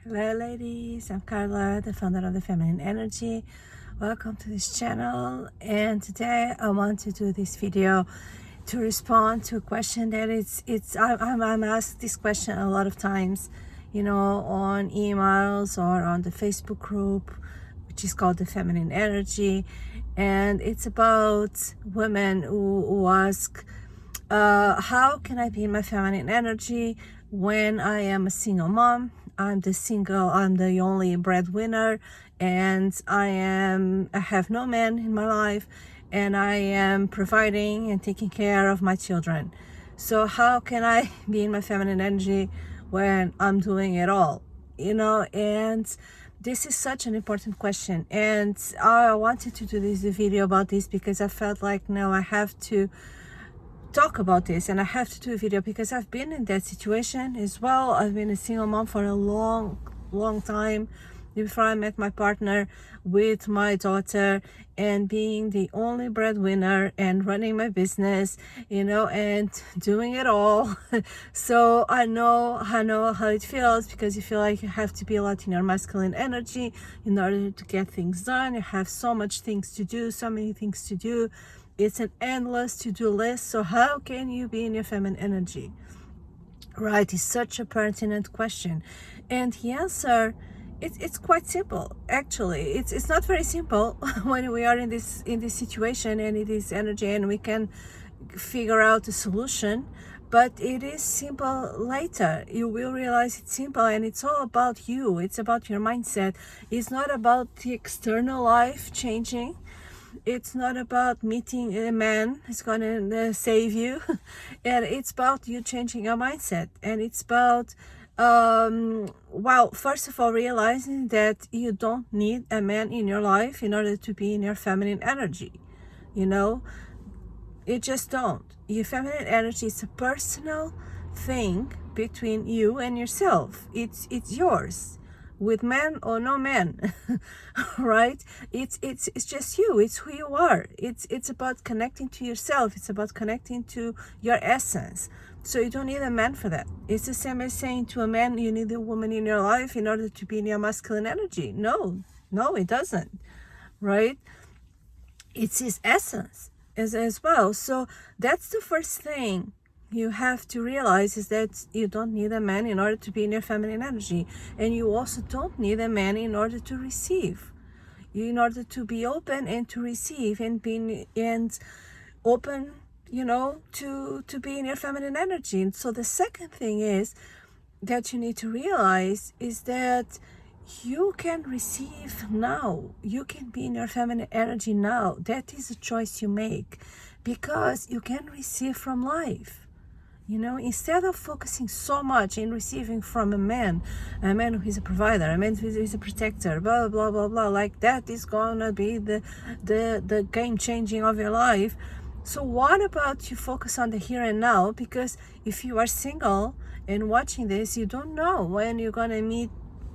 Hello ladies, I'm Carla, the founder of the Feminine Energy. Welcome to this channel, and today I want to do this video to respond to a question that I'm asked this question a lot of times, on emails or on the Facebook group, which is called the Feminine Energy. And it's about women who ask, how can I be in my feminine energy when I am a single mom? I'm the only breadwinner, and I have no man in my life, and I am providing and taking care of my children. So how can I be in my feminine energy when I'm doing it all? And this is such an important question, and I wanted to do this video about this because I felt like, no, I have to talk about this, and I have to do a video because I've been in that situation as well. I've been a single mom for a long time before I met my partner, with my daughter, and being the only breadwinner and running my business, and doing it all. So I know how it feels, because you feel like you have to be a lot in your masculine energy in order to get things done. You have so many things to do. It's an endless to-do list. So how can you be in your feminine energy? Right, it's such a pertinent question. And the answer, it's quite simple. Actually, it's not very simple when we are in this situation and it is energy and we can figure out a solution. But it is simple later. You will realize it's simple, and it's all about you. It's about your mindset. It's not about the external life changing. It's not about meeting a man who's gonna save you. And it's about you changing your mindset, and it's about first of all, realizing that you don't need a man in your life in order to be in your feminine energy. You just don't. Your feminine energy is a personal thing between you and yourself. It's yours, with man or no man. Right? It's just you. It's who you are. It's about connecting to yourself. It's about connecting to your essence. So you don't need a man for that. It's the same as saying to a man, you need a woman in your life in order to be in your masculine energy. No, it doesn't. Right? It's his essence as well. So that's the first thing you have to realize, is that you don't need a man in order to be in your feminine energy. And you also don't need a man in order to receive. In order to be open and to receive and open, to be in your feminine energy. And so the second thing is that you need to realize is that you can receive now. You can be in your feminine energy now. That is a choice you make, because you can receive from life. Instead of focusing so much in receiving from a man who is a provider, a man who is a protector, blah blah blah blah, like that is gonna be the game changing of your life. So what about you focus on the here and now? Because if you are single and watching this, you don't know when you're gonna meet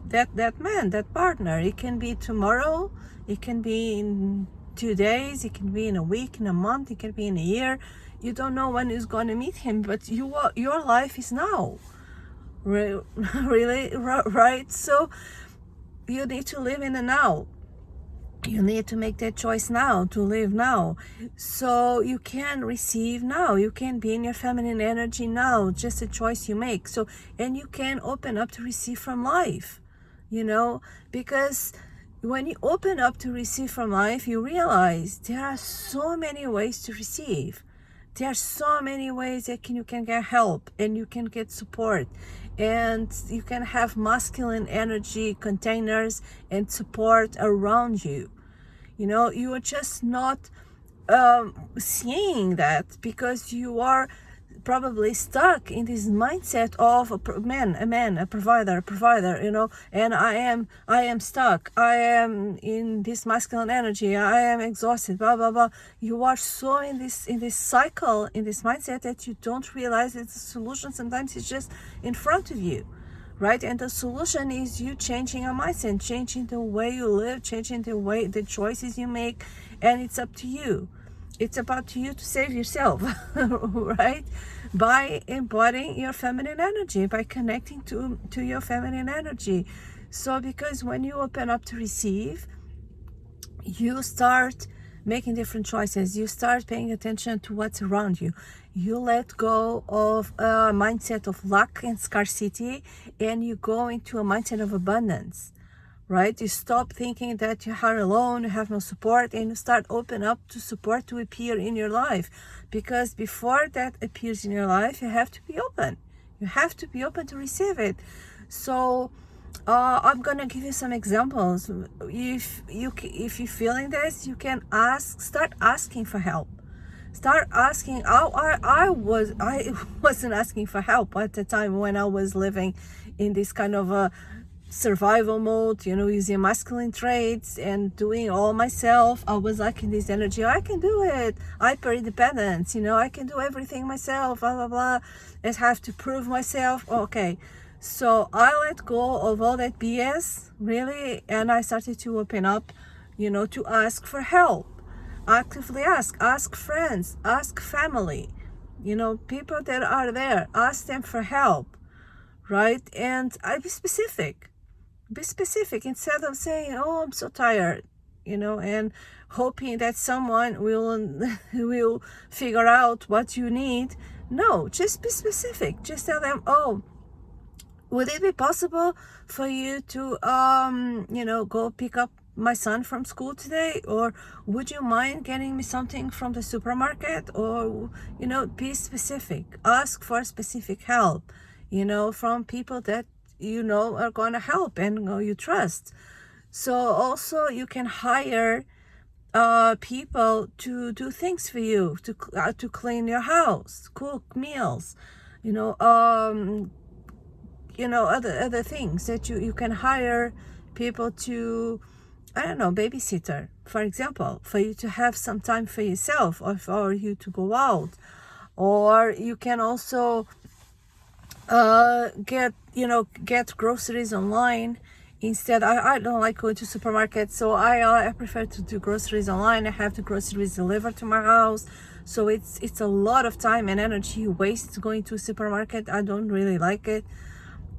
that man, that partner. It can be tomorrow, it can be in 2 days, it can be in a week, in a month, it can be in a year. You don't know when you're going to meet him, but your life is now. Really, right? So you need to live in the now. You need to make that choice now, to live now. So you can receive now. You can be in your feminine energy now. Just a choice you make. So, and you can open up to receive from life, because when you open up to receive from life, you realize there are so many ways to receive. There are so many ways that you can get help, and you can get support, and you can have masculine energy containers and support around you. You are just not seeing that, because you are probably stuck in this mindset of a man, a provider, and I am stuck. I am in this masculine energy. I am exhausted, blah blah blah. You are so in this cycle, in this mindset, that you don't realize that the solution sometimes is just in front of you. Right? And the solution is you changing your mindset, changing the way you live, changing the choices you make, and it's up to you. It's about you to save yourself. Right? by embodying your feminine energy, by connecting to your feminine energy. So because when you open up to receive, you start making different choices. You start paying attention to what's around you. You let go of a mindset of lack and scarcity, and you go into a mindset of abundance, right? You stop thinking that you are alone, you have no support, and you start open up to support to appear in your life. Because before that appears in your life, you have to be open. You have to be open to receive it. So I'm gonna give you some examples. If you're feeling this, you can start asking for help. Start asking. I wasn't asking for help at the time when I was living in this kind of a survival mode, using masculine traits and doing all myself. I was like in this energy, I can do it, hyper independence, I can do everything myself, blah blah blah. I have to prove myself. Okay, so I let go of all that BS, really, and I started to open up, to ask for help. Actively ask friends, ask family, people that are there, ask them for help, right? And be specific instead of saying, oh, I'm so tired, and hoping that someone will figure out what you need. No, just be specific. Just tell them, oh, would it be possible for you to go pick up my son from school today? Or would you mind getting me something from the supermarket? Or be specific. Ask for specific help, from people that are going to help and you trust. So also you can hire people to do things for you, to clean your house, cook meals, other things that you can hire people to, I don't know, babysitter, for example, for you to have some time for yourself, or for you to go out. Or you can also get groceries online instead. I don't like going to supermarkets, so I prefer to do groceries online. I have the groceries delivered to my house, so it's a lot of time and energy waste going to a supermarket. I don't really like it,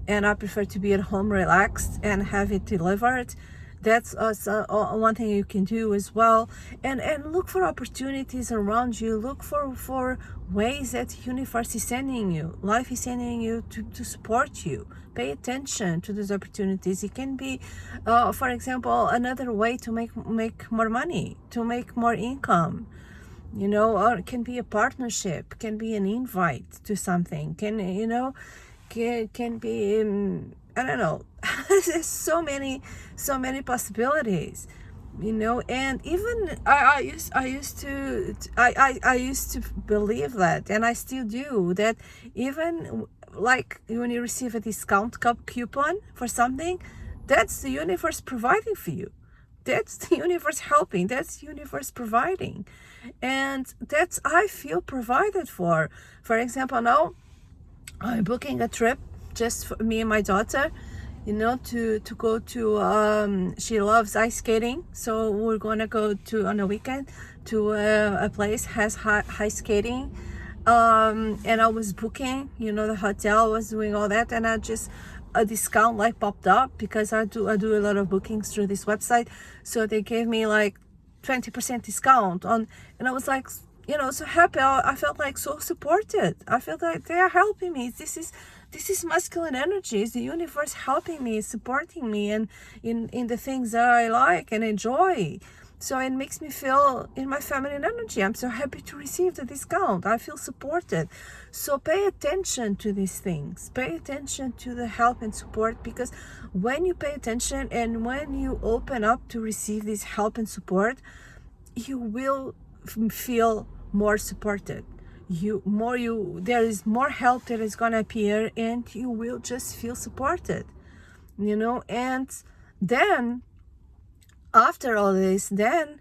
and I prefer to be at home relaxed and have it delivered. That's also one thing you can do as well. And look for opportunities around you. Look for ways that the universe is sending you, life is sending you to support you. Pay attention to those opportunities. It can be, for example, another way to make more money, to make more income, or it can be a partnership, can be an invite to something, can be, I don't know. There's so many possibilities, and even I used to believe that, and I still do, that even like when you receive a discount coupon for something, that's the universe providing for you. That's the universe helping. That's the universe providing. And that's, I feel provided for. For example, now I'm booking a trip just for me and my daughter, to go to, she loves ice skating, so we're gonna go to, on a weekend, to a place has high skating, and I was booking, the hotel, I was doing all that, and a discount like popped up, because I do a lot of bookings through this website, so they gave me like 20% discount on, and I was like, so happy. I felt like so supported. I felt like they are helping me. This is masculine energy. It's the universe helping me, supporting me, and in the things that I like and enjoy. So it makes me feel in my feminine energy. I'm so happy to receive the discount. I feel supported. So pay attention to these things. Pay attention to the help and support, because when you pay attention and when you open up to receive this help and support, you will feel more supported. There is more help that is going to appear, and you will just feel supported, and then after all this, then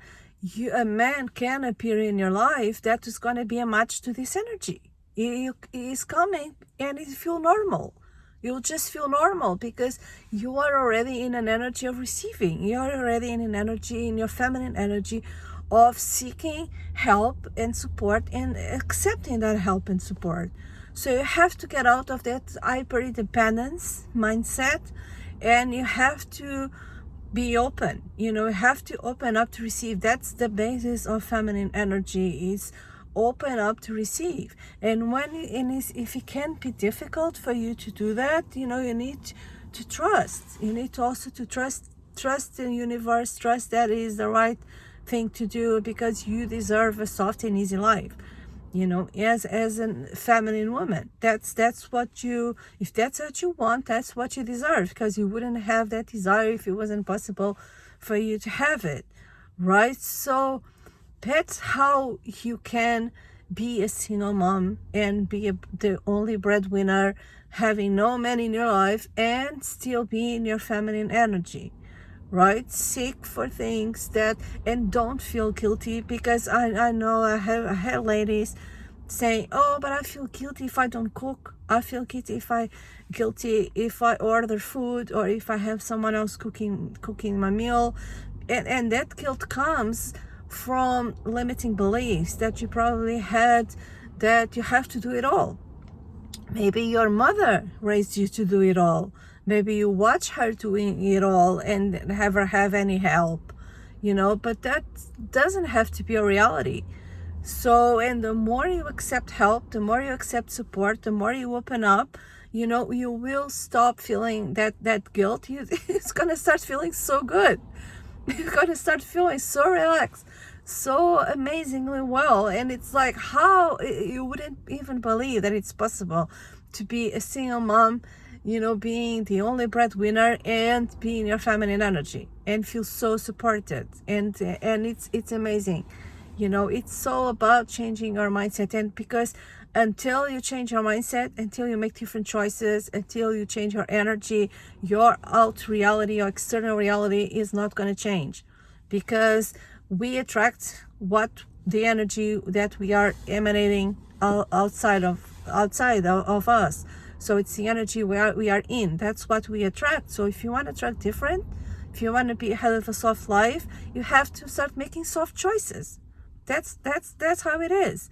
a man can appear in your life that is going to be a match to this energy. He is coming, and it feel normal. You'll just feel normal, because you are already in an energy of receiving. You are already in an energy, in your feminine energy, of seeking help and support, and accepting that help and support. So you have to get out of that hyper independence mindset, and you have to be open. You have to open up to receive. That's the basis of feminine energy, is open up to receive. And if it can be difficult for you to do that, you need to trust. You need to also to trust the universe, trust that is the right thing to do, because you deserve a soft and easy life. As a feminine woman, that's what you, if that's what you want, that's what you deserve, because you wouldn't have that desire if it wasn't possible for you to have it, right? So that's how you can be a single mom and be the only breadwinner, having no man in your life, and still be in your feminine energy, right? Seek for things and don't feel guilty, because I know I have ladies saying, oh, but I feel guilty if I don't cook. I feel guilty if I order food, or if I have someone else cooking my meal. And that guilt comes from limiting beliefs that you probably had, that you have to do it all. Maybe your mother raised you to do it all. Maybe you watch her doing it all and never have any help, but that doesn't have to be a reality. So, and the more you accept help, the more you accept support, the more you open up, you will stop feeling that guilt. It's going to start feeling so good. You're going to start feeling so relaxed, so amazingly well. And it's like, how you wouldn't even believe that it's possible to be a single mom, being the only breadwinner and being your feminine energy and feel so supported. And it's amazing. It's so about changing our mindset. And because until you change your mindset, until you make different choices, until you change your energy, your out reality, your external reality is not going to change, because we attract what the energy that we are emanating outside of us. So it's the energy we are in. That's what we attract. So if you want to attract different, if you want to have a soft life, you have to start making soft choices. That's how it is,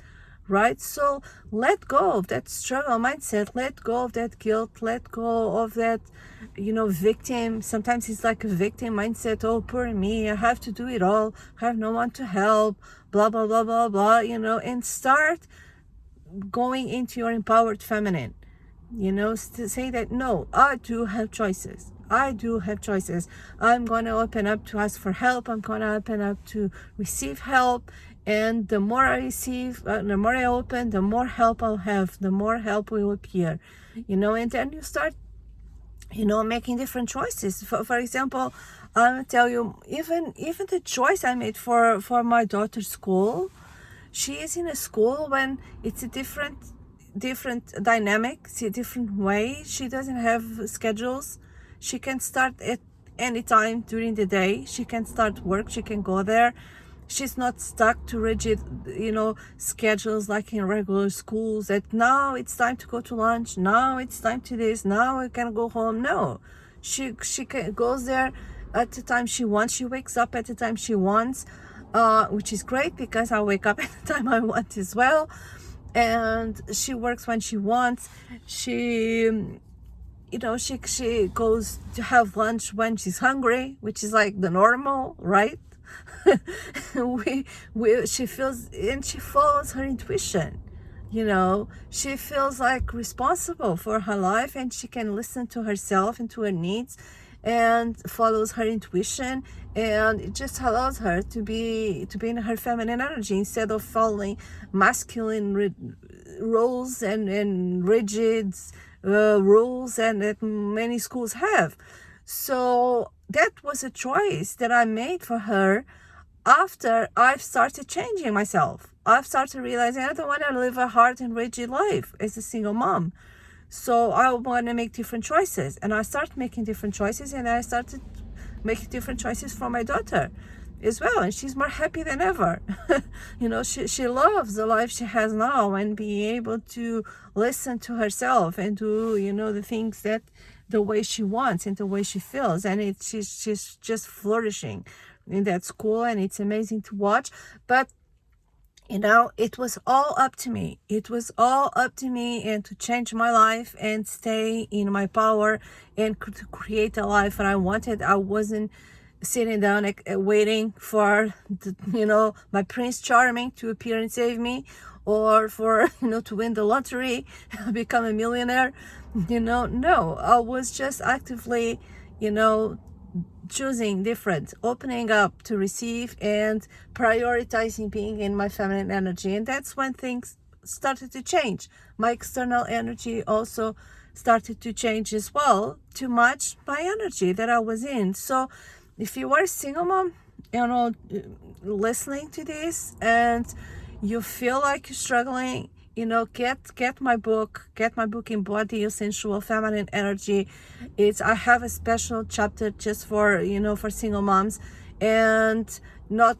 right? So let go of that struggle mindset, let go of that guilt, let go of that, victim. Sometimes it's like a victim mindset. Oh, poor me, I have to do it all, I have no one to help, blah blah blah blah blah, and start going into your empowered feminine, to say that, no, I do have choices. I'm going to open up to ask for help. I'm going to open up to receive help. And the more I receive, the more I open, the more help I'll have, the more help will appear, and then you start, making different choices. For example, I'll tell you, even the choice I made for my daughter's school, she is in a school when it's a different dynamic, it's a different way. She doesn't have schedules. She can start at any time during the day. She can start work. She can go there. She's not stuck to rigid, schedules like in regular schools, that now it's time to go to lunch, now it's time to this, now we can go home. No, she goes there at the time she wants. She wakes up at the time she wants, which is great, because I wake up at the time I want as well. And she works when she wants. She goes to have lunch when she's hungry, which is like the normal, right? She feels, and she follows her intuition. She feels like responsible for her life, and she can listen to herself and to her needs, and follows her intuition, and it just allows her to be in her feminine energy, instead of following masculine roles and rigid rules that many schools have. So that was a choice that I made for her after I've started changing myself. I've started realizing I don't want to live a hard and rigid life as a single mom. So I want to make different choices. And I started making different choices, and I started making different choices for my daughter as well. And she's more happy than ever. She loves the life she has now, and being able to listen to herself and do, the things that the way she wants and the way she feels. And she's just flourishing in that school, and it's amazing to watch. But you know, it was all up to me. It was all up to me, and to change my life and stay in my power and to create a life that I wanted. I wasn't sitting down like, waiting for you know, my Prince Charming to appear and save me, or for you know, to win the lottery, become a millionaire. You know, no, I was just actively, you know, choosing different, opening up to receive, and prioritizing being in my feminine energy. And that's when things started to change. My external energy also started to change as well to match my energy that I was in. So if you are a single mom, you know, listening to this and you feel like you're struggling, you know, get my book, Embody Your Sensual Feminine Energy. I have a special chapter just for, you know, for single moms, and not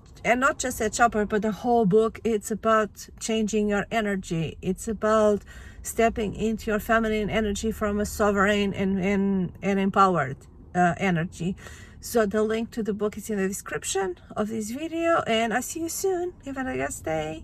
just a chapter, but the whole book. It's about changing your energy. It's about stepping into your feminine energy from a sovereign and empowered energy. So the link to the book is in the description of this video, and I see you soon. Have a nice day.